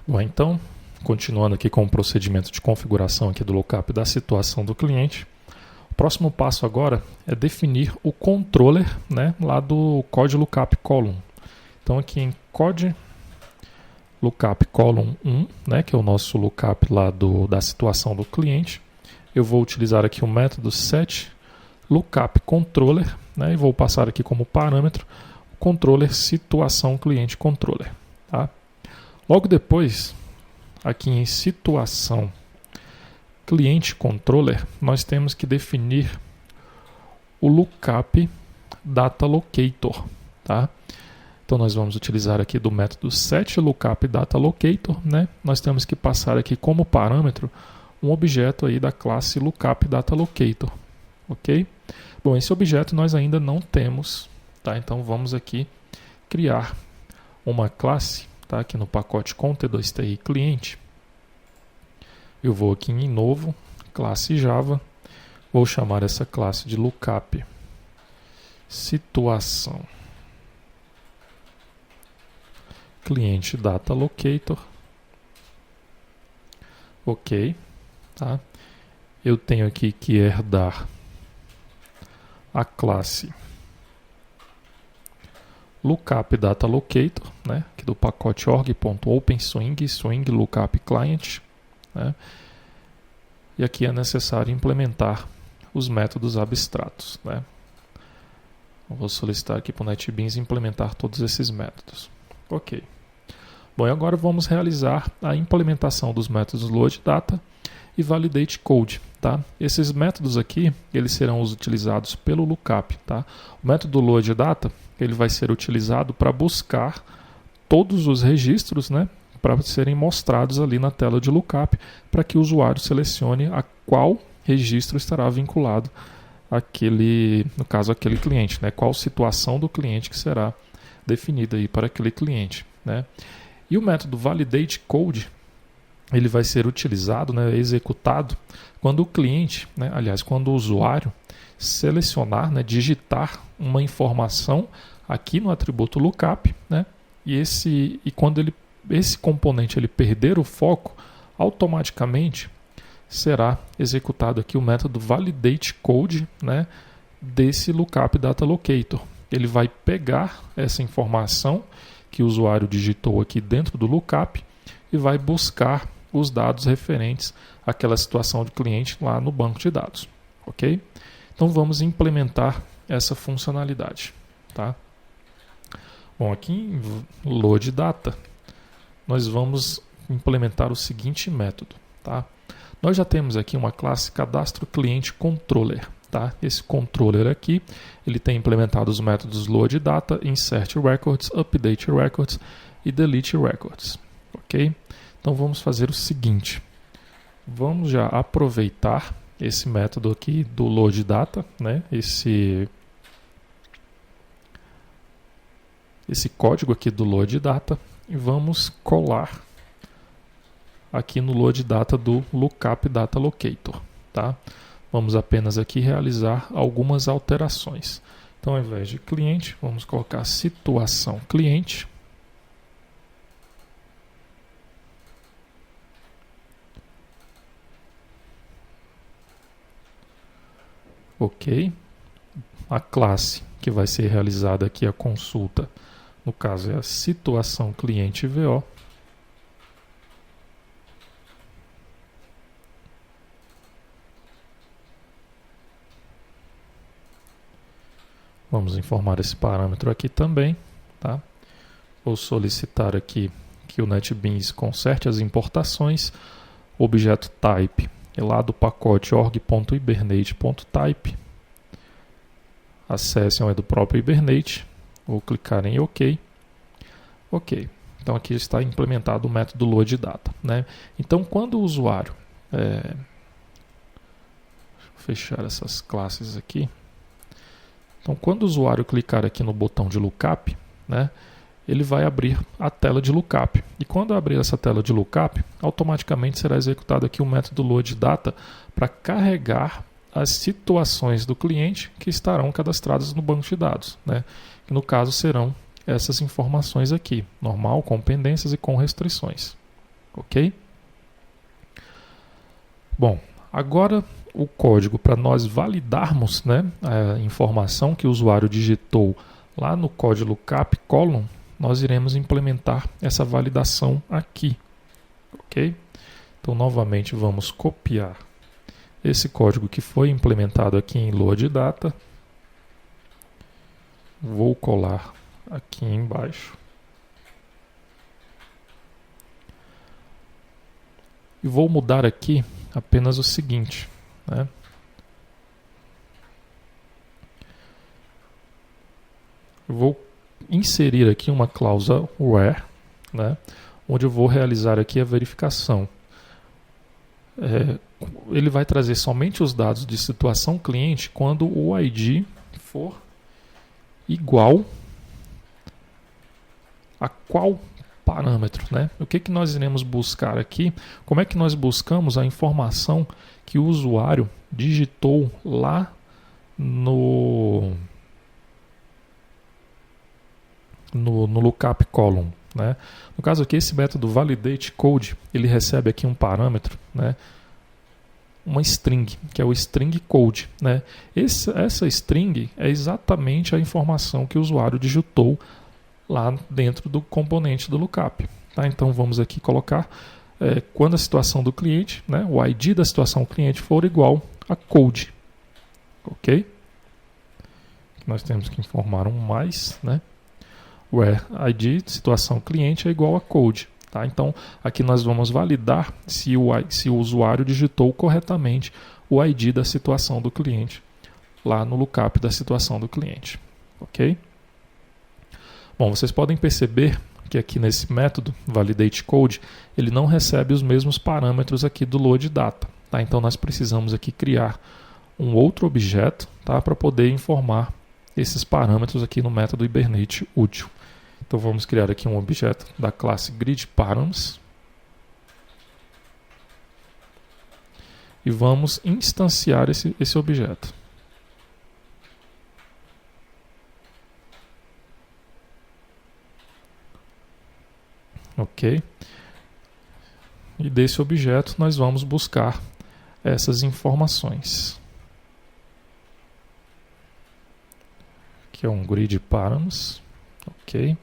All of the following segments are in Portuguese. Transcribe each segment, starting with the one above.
Bom, então, continuando aqui com o procedimento de configuração aqui do lookup da situação do cliente, o próximo passo agora é definir o controller, né, lá do code lookup column. Então aqui em code lookup column 1, né, que é o nosso lookup lá da situação do cliente, eu vou utilizar aqui o método set lookup controller, né, e vou passar aqui como parâmetro o controller situação cliente controller. Tá? Logo depois, aqui em situação cliente controller, nós temos que definir o lookup data locator. Tá? Então nós vamos utilizar aqui do método set lookup data locator, né? Nós temos que passar aqui como parâmetro um objeto aí da classe lookup data locator, ok? Bom, esse objeto nós ainda não temos, tá? Então vamos aqui criar uma classe, tá? Aqui no pacote com T2TI cliente. Eu vou aqui em novo, classe Java, vou chamar essa classe de lookup situação cliente data locator, ok, tá? Eu tenho aqui que herdar a classe lookup data locator, né? Aqui do pacote org.OpenSwing, swing lookup client, né? E aqui é necessário implementar os métodos abstratos, né? Eu vou solicitar aqui para o NetBeans implementar todos esses métodos. Ok. Bom, e agora vamos realizar a implementação dos métodos loadData e validateCode. Tá? Esses métodos aqui, eles serão utilizados pelo lookup. Tá? O método loadData, ele vai ser utilizado para buscar todos os registros, né, para serem mostrados ali na tela de lookup, para que o usuário selecione a qual registro estará vinculado no caso, aquele cliente, né, qual situação do cliente que será definida aí para aquele cliente, né? E o método validateCode, ele vai ser utilizado, né, executado quando o cliente, né, aliás, quando o usuário selecionar, né, digitar uma informação aqui no atributo lookup, né, e quando esse componente ele perder o foco, automaticamente será executado aqui o método validateCode, né, desse lookup data locator. Ele vai pegar essa informação que o usuário digitou aqui dentro do lookup e vai buscar os dados referentes àquela situação de cliente lá no banco de dados, ok? Então vamos implementar essa funcionalidade, tá? Bom, aqui em loadData nós vamos implementar o seguinte método, tá? Nós já temos aqui uma classe cadastro cliente controller. Tá? Esse controller aqui, ele tem implementado os métodos loadData, insert records, update records e delete records, ok? Então vamos fazer o seguinte, vamos já aproveitar esse método aqui do loadData, né? Esse código aqui do loadData e vamos colar aqui no loadData do lookup data locator, tá? Vamos apenas aqui realizar algumas alterações. Então, ao invés de cliente, vamos colocar situação cliente. Ok. A classe que vai ser realizada aqui a consulta, no caso é a situação cliente VO. Vamos informar esse parâmetro aqui também, tá? Vou solicitar aqui que o NetBeans conserte as importações. Objeto type é lá do pacote org.hibernate.type. Acessem é do próprio Hibernate. Vou clicar em OK. OK. Então aqui está implementado o método loadData, né? Então quando o usuário... Deixa eu fechar essas classes aqui. Então, quando o usuário clicar aqui no botão de lookup, né, ele vai abrir a tela de lookup. E quando abrir essa tela de lookup, automaticamente será executado aqui o método loadData para carregar as situações do cliente que estarão cadastradas no banco de dados, né, que no caso serão essas informações aqui, normal, com pendências e com restrições. ok? Bom, agora o código para nós validarmos, né, a informação que o usuário digitou lá no código lookup column, nós iremos implementar essa validação aqui, ok? Então, novamente, vamos copiar esse código que foi implementado aqui em load data. Vou colar aqui embaixo. E vou mudar aqui apenas o seguinte, né? Vou inserir aqui uma cláusula where, né? Onde eu vou realizar aqui a verificação. Ele vai trazer somente os dados de situação cliente quando o ID for igual a qual parâmetro, né? O que nós iremos buscar aqui? Como é que nós buscamos a informação que o usuário digitou lá no lookup column, né? No caso aqui, esse método validate code, ele recebe aqui um parâmetro, né? Uma string, que é o string code, né? Essa string é exatamente a informação que o usuário digitou lá dentro do componente do lookup, tá? Então vamos aqui colocar quando a situação do cliente, né, o ID da situação do cliente for igual a code, ok? Nós temos que informar um mais, né? Where ID situação cliente é igual a code, tá? Então aqui nós vamos validar se o usuário digitou corretamente o ID da situação do cliente lá no lookup da situação do cliente, ok? Bom, vocês podem perceber que aqui nesse método validate code ele não recebe os mesmos parâmetros aqui do load data, tá? Então nós precisamos aqui criar um outro objeto, tá, para poder informar esses parâmetros aqui no método Hibernate útil. Então vamos criar aqui um objeto da classe gridParams e vamos instanciar esse objeto. Ok? E desse objeto nós vamos buscar essas informações. Aqui é um gridParams, ok?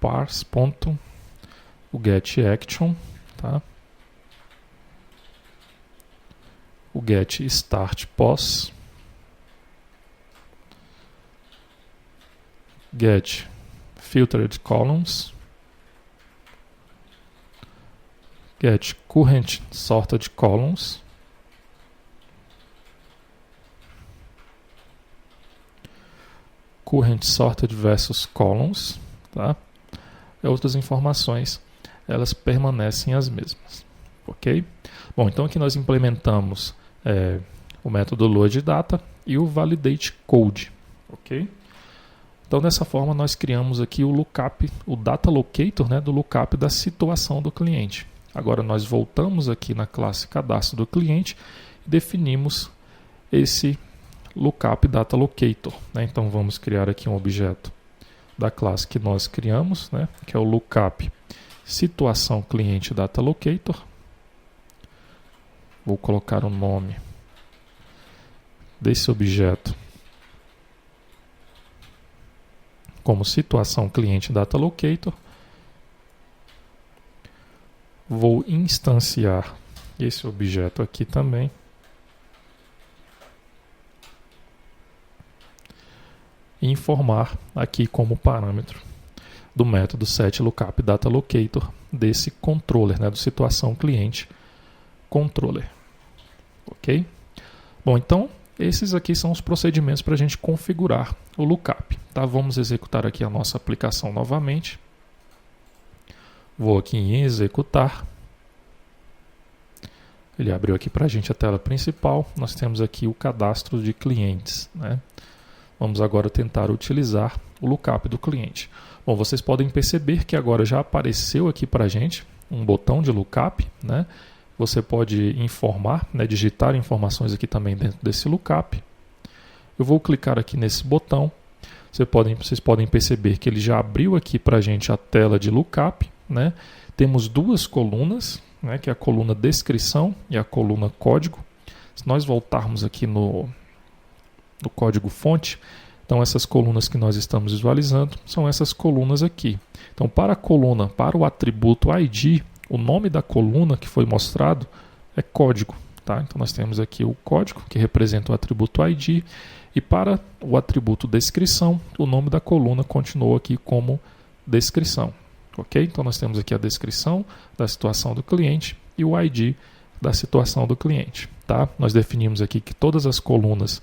Parse.o getAction, tá? O getStartPos, getFilteredColumns, getCurrentSortedColumns, currentSorted versus columns, tá? E outras informações, elas permanecem as mesmas, ok? Bom, então aqui nós implementamos o método loadData e o validateCode, ok? Então dessa forma nós criamos aqui o lookup, o data locator, né, do lookup da situação do cliente. Agora nós voltamos aqui na classe cadastro do cliente e definimos esse lookup data locator, né? Então vamos criar aqui um objeto da classe que nós criamos, né, que é o lookup situação cliente data locator. Vou colocar o nome desse objeto como situação cliente data locator. Vou instanciar esse objeto aqui também. E informar aqui como parâmetro do método setLookupDataLocator desse controller, né, do situação cliente controller, ok? Bom, então esses aqui são os procedimentos para a gente configurar o lookup, tá? Vamos executar aqui a nossa aplicação novamente. Vou aqui em executar. Ele abriu aqui para a gente a tela principal. Nós temos aqui o cadastro de clientes, né? Vamos agora tentar utilizar o lookup do cliente. Bom, vocês podem perceber que agora já apareceu aqui para a gente um botão de lookup, né? Você pode informar, né, digitar informações aqui também dentro desse lookup. Eu vou clicar aqui nesse botão. Vocês podem perceber que ele já abriu aqui para a gente a tela de lookup, né? Temos duas colunas, né? Que é a coluna descrição e a coluna código. Se nós voltarmos aqui no código fonte, então essas colunas que nós estamos visualizando são essas colunas aqui. Então para a coluna, para o atributo ID, o nome da coluna que foi mostrado é código. Tá? Então nós temos aqui o código que representa o atributo ID, e para o atributo descrição, o nome da coluna continuou aqui como descrição. Ok? Então nós temos aqui a descrição da situação do cliente e o ID da situação do cliente. Tá? Nós definimos aqui que todas as colunas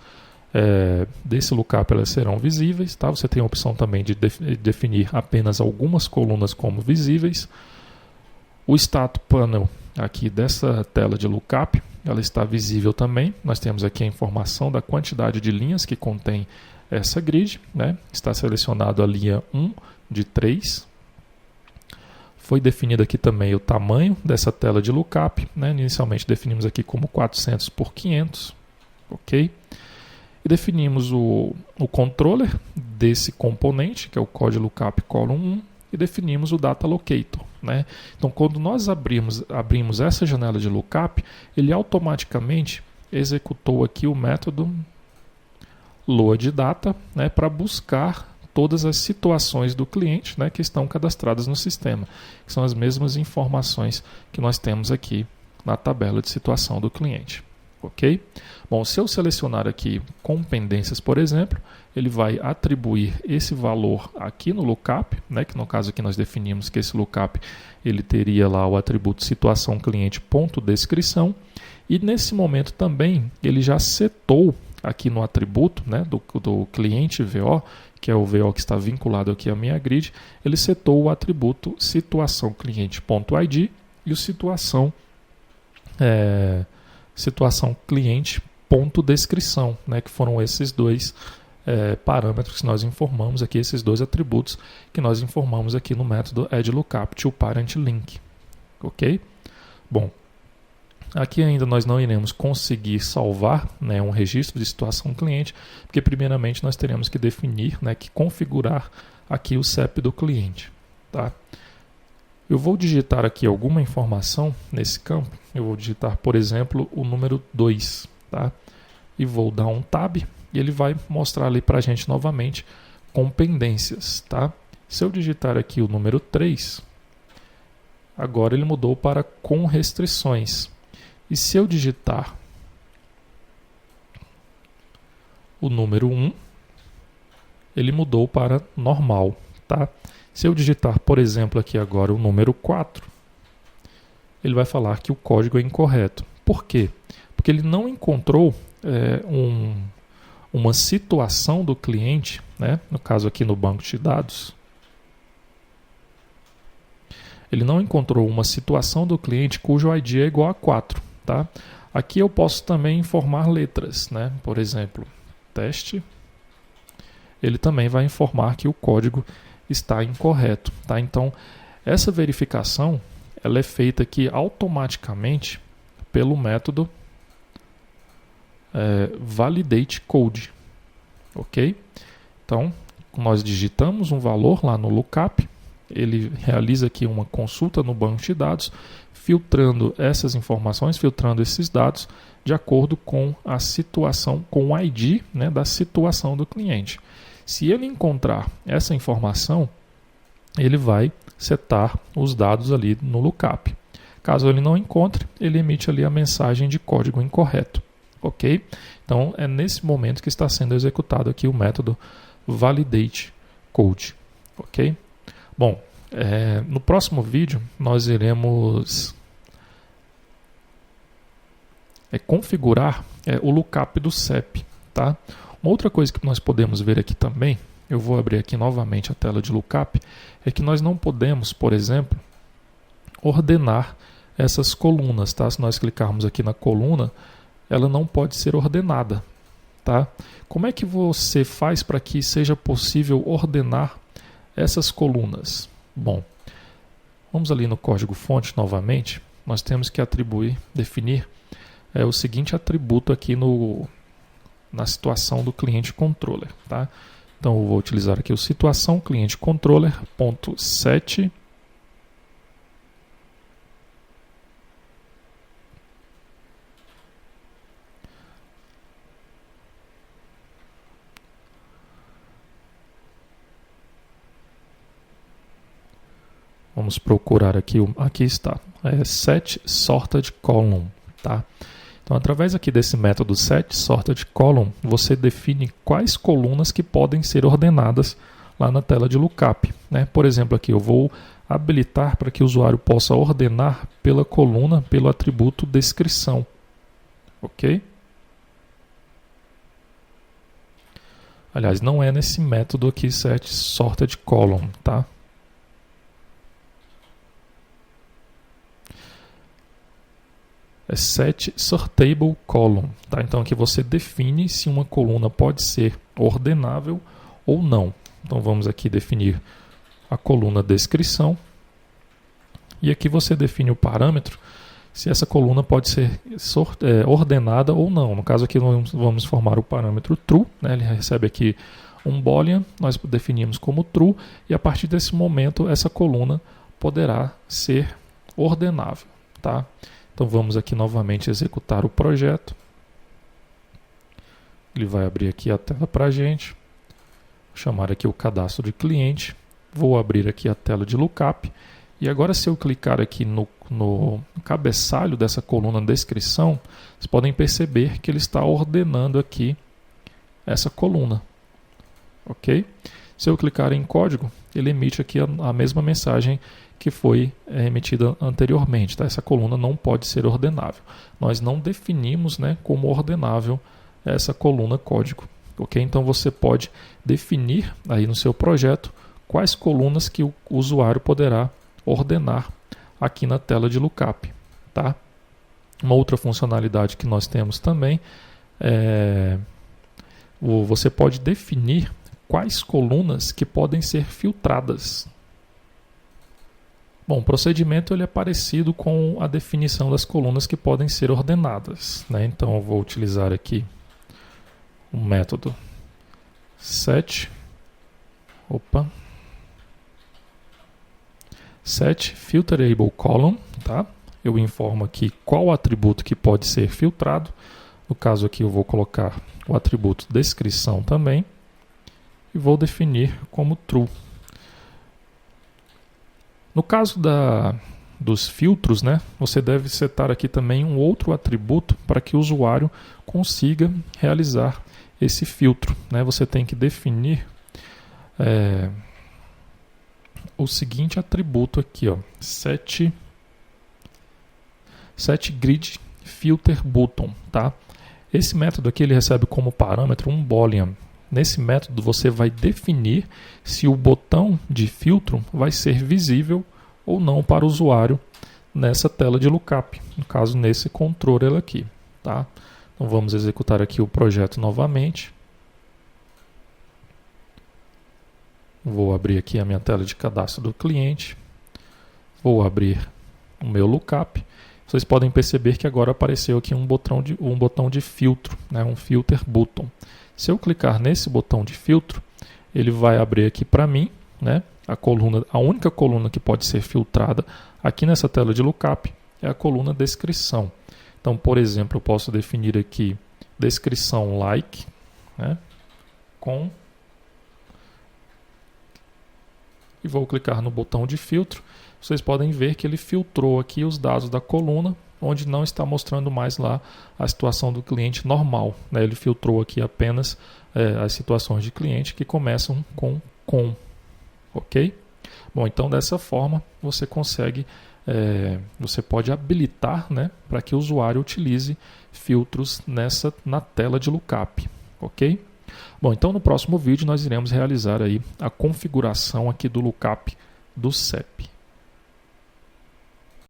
desse lookup elas serão visíveis. Tá? Você tem a opção também de definir apenas algumas colunas como visíveis. O status panel aqui dessa tela de lookup, ela está visível também. Nós temos aqui a informação da quantidade de linhas que contém essa grid, né? Está selecionado a linha 1 de 3. Foi definido aqui também o tamanho dessa tela de lookup, né? Inicialmente definimos aqui como 400 por 500, ok? E definimos o controller desse componente, que é o code lookup column 1, e definimos o data locator, né? Então, quando nós abrimos essa janela de lookup, ele automaticamente executou aqui o método loadData, né, para buscar todas as situações do cliente, né, que estão cadastradas no sistema, que são as mesmas informações que nós temos aqui na tabela de situação do cliente. Ok? Bom, se eu selecionar aqui com pendências, por exemplo, ele vai atribuir esse valor aqui no lookup, né, que no caso aqui nós definimos que esse lookup ele teria lá o atributo situação cliente ponto descrição, e nesse momento também ele já setou aqui no atributo, né, do cliente VO, que é o VO que está vinculado aqui à minha grid, ele setou o atributo situação cliente ponto ID e o situação cliente ponto descrição, né, que foram esses dois parâmetros que nós informamos aqui, esses dois atributos que nós informamos aqui no método addLookup to parent link. Ok? Bom, aqui ainda nós não iremos conseguir salvar, né, um registro de situação cliente, porque primeiramente nós teremos que definir, né, que configurar aqui o CEP do cliente. Tá? Eu vou digitar aqui alguma informação nesse campo. Eu vou digitar, por exemplo, o número 2. Tá? E vou dar um tab e ele vai mostrar ali para a gente novamente com pendências. Tá? Se eu digitar aqui o número 3, agora ele mudou para com restrições. E se eu digitar o número 1, ele mudou para normal. Tá? Se eu digitar, por exemplo, aqui agora o número 4, ele vai falar que o código é incorreto. Por quê? Porque ele não encontrou uma situação do cliente, né? No caso aqui no banco de dados, ele não encontrou uma situação do cliente cujo ID é igual a 4. Tá? Aqui eu posso também informar letras, né? Por exemplo, teste. Ele também vai informar que o código está incorreto. Tá? Então, essa verificação ela é feita aqui automaticamente pelo método validate code. Ok? Então, nós digitamos um valor lá no lookup, ele realiza aqui uma consulta no banco de dados, filtrando essas informações, filtrando esses dados de acordo com a situação, com o ID, né, da situação do cliente. Se ele encontrar essa informação, ele vai setar os dados ali no lookup. Caso ele não encontre, ele emite ali a mensagem de código incorreto. Ok? Então é nesse momento que está sendo executado aqui o método validate code. Ok? Bom, no próximo vídeo nós iremos configurar o lookup do CEP. Tá? Uma outra coisa que nós podemos ver aqui também, eu vou abrir aqui novamente a tela de lookup, é que nós não podemos, por exemplo, ordenar essas colunas. Tá? Se nós clicarmos aqui na coluna, ela não pode ser ordenada. Tá? Como é que você faz para que seja possível ordenar essas colunas? Bom, vamos ali no código fonte novamente. Nós temos que definir o seguinte atributo aqui na situação do cliente controller. Tá? Então eu vou utilizar aqui o situação cliente controller.set Vamos procurar aqui, aqui está, set sorted column, tá? Então, através aqui desse método set sorted column, você define quais colunas que podem ser ordenadas lá na tela de lookup, né? Por exemplo, aqui eu vou habilitar para que o usuário possa ordenar pela coluna, pelo atributo descrição, ok? Aliás, não é nesse método aqui set sorted column, tá? É set sortable column, tá? Então aqui você define se uma coluna pode ser ordenável ou não. Então vamos aqui definir a coluna descrição e aqui você define o parâmetro se essa coluna pode ser ordenada ou não. No caso aqui nós vamos formar o parâmetro true, né? Ele recebe aqui um boolean, nós definimos como true e a partir desse momento essa coluna poderá ser ordenável, tá? Então vamos aqui novamente executar o projeto. Ele vai abrir aqui a tela para a gente. Vou chamar aqui o cadastro de cliente. Vou abrir aqui a tela de lookup. E agora se eu clicar aqui no cabeçalho dessa coluna descrição, vocês podem perceber que ele está ordenando aqui essa coluna. Ok? Se eu clicar em código, ele emite aqui a mesma mensagem que foi emitida anteriormente. Tá? Essa coluna não pode ser ordenável. Nós não definimos, né, como ordenável essa coluna código. Okay? Então você pode definir aí no seu projeto quais colunas que o usuário poderá ordenar aqui na tela de lookup. Tá? Uma outra funcionalidade que nós temos também é você pode definir quais colunas que podem ser filtradas. Bom, o procedimento ele é parecido com a definição das colunas que podem ser ordenadas, né? Então eu vou utilizar aqui o método set filterable column, tá? Eu informo aqui qual atributo que pode ser filtrado. No caso aqui eu vou colocar o atributo descrição também e vou definir como true. No caso dos filtros, né, você deve setar aqui também um outro atributo para que o usuário consiga realizar esse filtro. Né? Você tem que definir o seguinte atributo aqui, ó, set grid filter button. Tá? Esse método aqui ele recebe como parâmetro um boolean. Nesse método você vai definir se o botão de filtro vai ser visível ou não para o usuário nessa tela de lookup, no caso nesse controller aqui. Tá? Então vamos executar aqui o projeto novamente. Vou abrir aqui a minha tela de cadastro do cliente. Vou abrir o meu lookup. Vocês podem perceber que agora apareceu aqui um botão de filtro, né? Um filter button. Se eu clicar nesse botão de filtro, ele vai abrir aqui para mim, né, a única coluna que pode ser filtrada aqui nessa tela de lookup é a coluna descrição. Então, por exemplo, eu posso definir aqui descrição like, né, e vou clicar no botão de filtro. Vocês podem ver que ele filtrou aqui os dados da coluna, onde não está mostrando mais lá a situação do cliente normal. Né? Ele filtrou aqui apenas as situações de cliente que começam com. Ok? Bom, então dessa forma você consegue, você pode habilitar, né, para que o usuário utilize filtros na tela de lookup. Ok? Bom, então no próximo vídeo nós iremos realizar aí a configuração aqui do lookup do CEP.